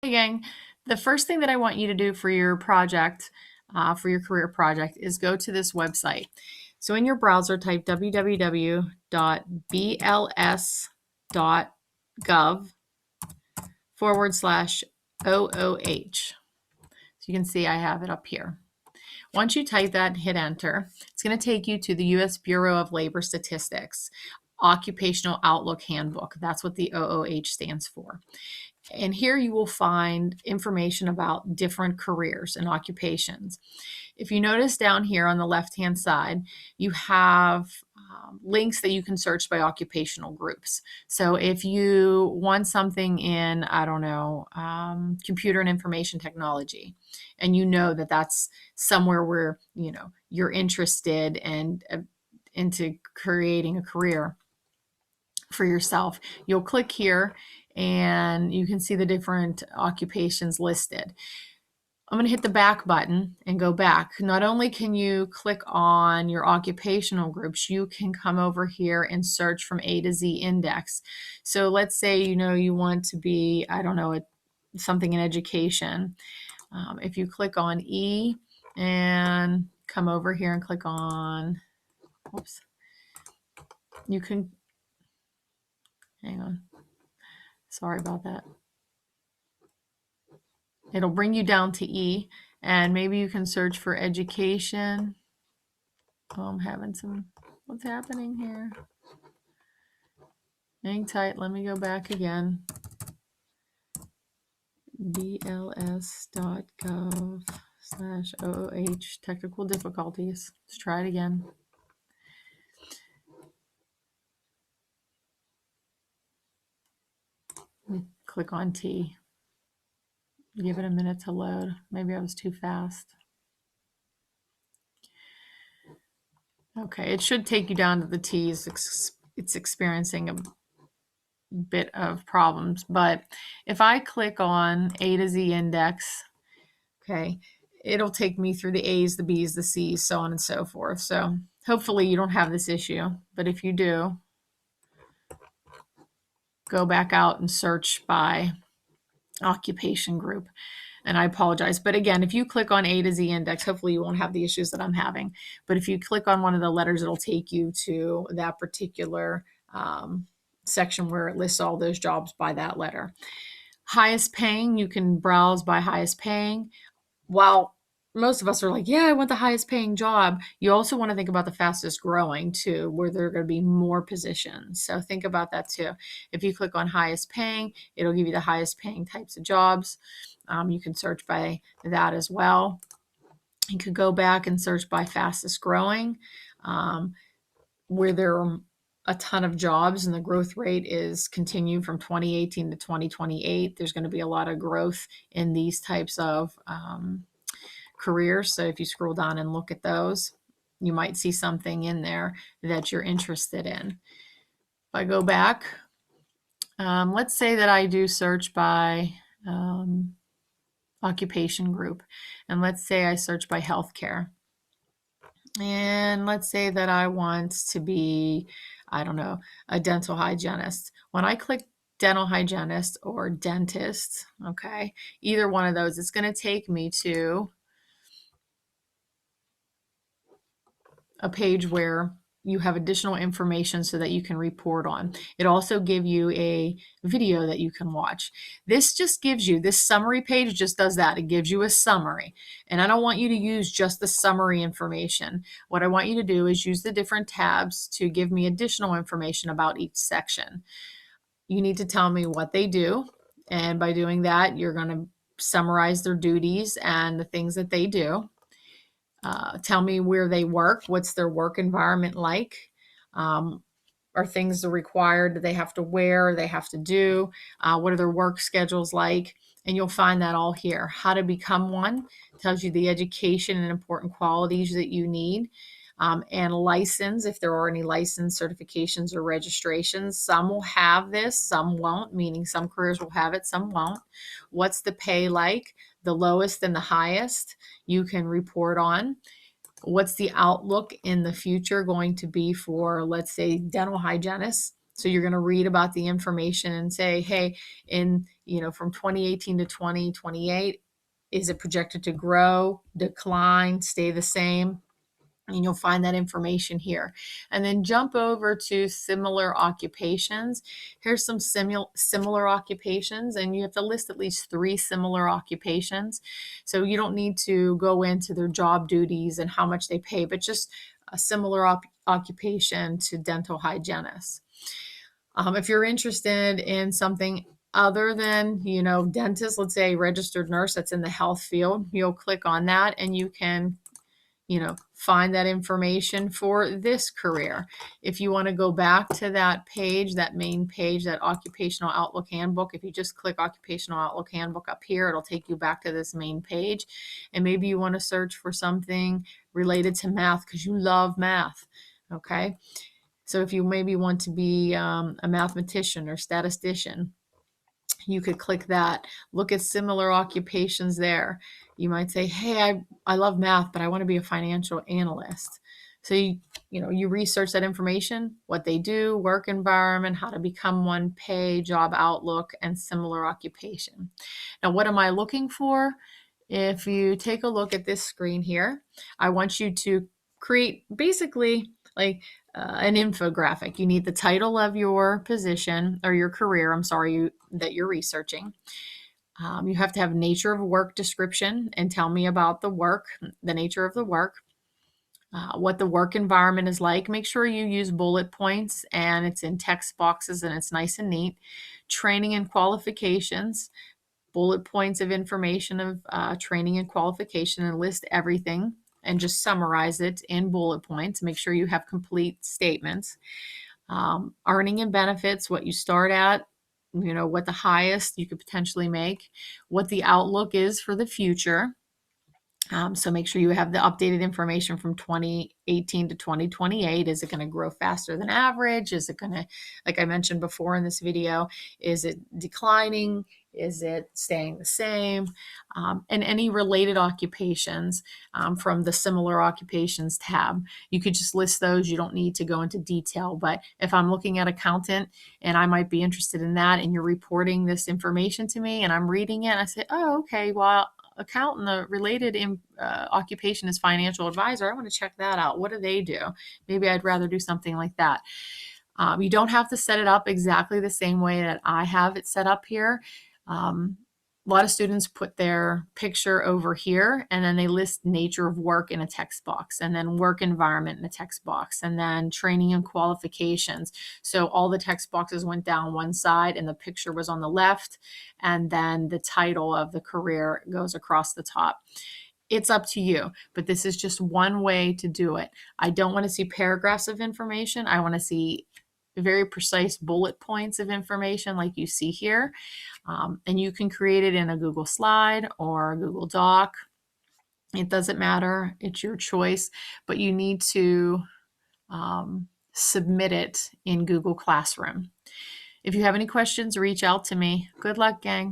Hey gang, the first thing that I want you to do for your project, for your career project, is go to this website. So in your browser, type www.bls.gov/OOH. So you can see I have it up here. Once you type that and hit enter, it's going to take you to the U.S. Bureau of Labor Statistics Occupational Outlook Handbook. That's what the OOH stands for. And here you will find information about different careers and occupations. If you notice down here on the left-hand side, you have links that you can search by occupational groups. So if you want something in, I don't know, computer and information technology, and you know that that's somewhere where, you're interested and into creating a career for yourself, you'll click here and you can see the different occupations listed. I'm going to hit the back button and go back. Not only can you click on your occupational groups, you can come over here and search from A to Z index. So let's say you want to be, I don't know, something in education. If you click on E and come over here and click on, oops, you can, hang on, sorry about that. It'll bring you down to E, and maybe you can search for education. Oh, I'm having what's happening here? Hang tight, let me go back again. bls.gov/OOH, technical difficulties. Let's try it again. Click on T. Give it a minute to load. Maybe I was too fast. Okay, it should take you down to the T's. It's experiencing a bit of problems, but if I click on A to Z index, okay, it'll take me through the A's, the B's, the C's, so on and so forth. So hopefully you don't have this issue, but if you do, go back out and search by occupation group. And I apologize, but again, if you click on A to Z index, hopefully you won't have the issues that I'm having. But if you click on one of the letters, it'll take you to that particular section where it lists all those jobs by that letter. Highest paying, you can browse by highest paying. While most of us are like, yeah, I want the highest paying job, you also want to think about the fastest growing too, where there are going to be more positions. So think about that too. If you click on highest paying, it'll give you the highest paying types of jobs. You can search by that as well. You could go back and search by fastest growing, where there are a ton of jobs and the growth rate is continuing from 2018 to 2028. There's going to be a lot of growth in these types of careers. So if you scroll down and look at those, you might see something in there that you're interested in. If I go back, let's say that I do search by occupation group, and let's say I search by healthcare. And let's say that I want to be, I don't know, a dental hygienist. When I click dental hygienist or dentist, okay, either one of those, it's going to take me to a page where you have additional information so that you can report on. It also gives you a video that you can watch. This just gives you, this summary page just does that. It gives you a summary. And I don't want you to use just the summary information. What I want you to do is use the different tabs to give me additional information about each section. You need to tell me what they do. And by doing that, you're going to summarize their duties and the things that they do. Tell me where they work. What's their work environment like? Are things required that they have to wear, they have to do? What are their work schedules like? And you'll find that all here. How to become one tells you the education and important qualities that you need. And license, if there are any license certifications or registrations. Some will have this, some won't, meaning some careers will have it, some won't. What's the pay like? The lowest and the highest you can report on. What's the outlook in the future going to be for, let's say, dental hygienists? So you're going to read about the information and say, hey, in, from 2018 to 2028, is it projected to grow, decline, stay the same? And you'll find that information here. And then jump over to similar occupations. Here's some similar occupations, and you have to list at least 3 similar occupations. So you don't need to go into their job duties and how much they pay, but just a similar occupation to dental hygienists. If you're interested in something other than, dentist, let's say registered nurse that's in the health field, you'll click on that and you can find that information for this career. If you want to go back to that page, that main page, that Occupational Outlook Handbook, if you just click Occupational Outlook Handbook up here, it'll take you back to this main page. And maybe you want to search for something related to math because you love math. Okay. So if you maybe want to be a mathematician or statistician, you could click that, look at similar occupations there. You might say, hey, I love math, but I want to be a financial analyst. So you research that information, what they do, work environment, how to become one, pay, job outlook, and similar occupation. Now, what am I looking for? If you take a look at this screen here, I want you to create basically like an infographic. You need the title of your position or your career, that you're researching. You have to have nature of work description and tell me about the nature of the work, what the work environment is like. Make sure you use bullet points and it's in text boxes and it's nice and neat. Training and qualifications, bullet points of information of training and qualification, and list everything and just summarize it in bullet points. Make sure you have complete statements. Earning and benefits, what you start at, what the highest you could potentially make, what the outlook is for the future. So make sure you have the updated information from 2018 to 2028. Is it going to grow faster than average? Is it going to, like I mentioned before in this video, is it declining? Is it staying the same? And any related occupations from the similar occupations tab. You could just list those. You don't need to go into detail. But if I'm looking at accountant and I might be interested in that and you're reporting this information to me and I'm reading it, and I say, oh, okay, well, accountant, the related occupation is financial advisor. I want to check that out. What do they do? Maybe I'd rather do something like that. You don't have to set it up exactly the same way that I have it set up here. A lot of students put their picture over here and then they list nature of work in a text box, and then work environment in a text box, and then training and qualifications. So all the text boxes went down one side and the picture was on the left, and then the title of the career goes across the top. It's up to you, but this is just one way to do it. I don't want to see paragraphs of information. I want to see very precise bullet points of information like you see here. And you can create it in a Google Slide or a Google Doc. It doesn't matter. It's your choice, but you need to submit it in Google Classroom. If you have any questions, reach out to me. Good luck, gang.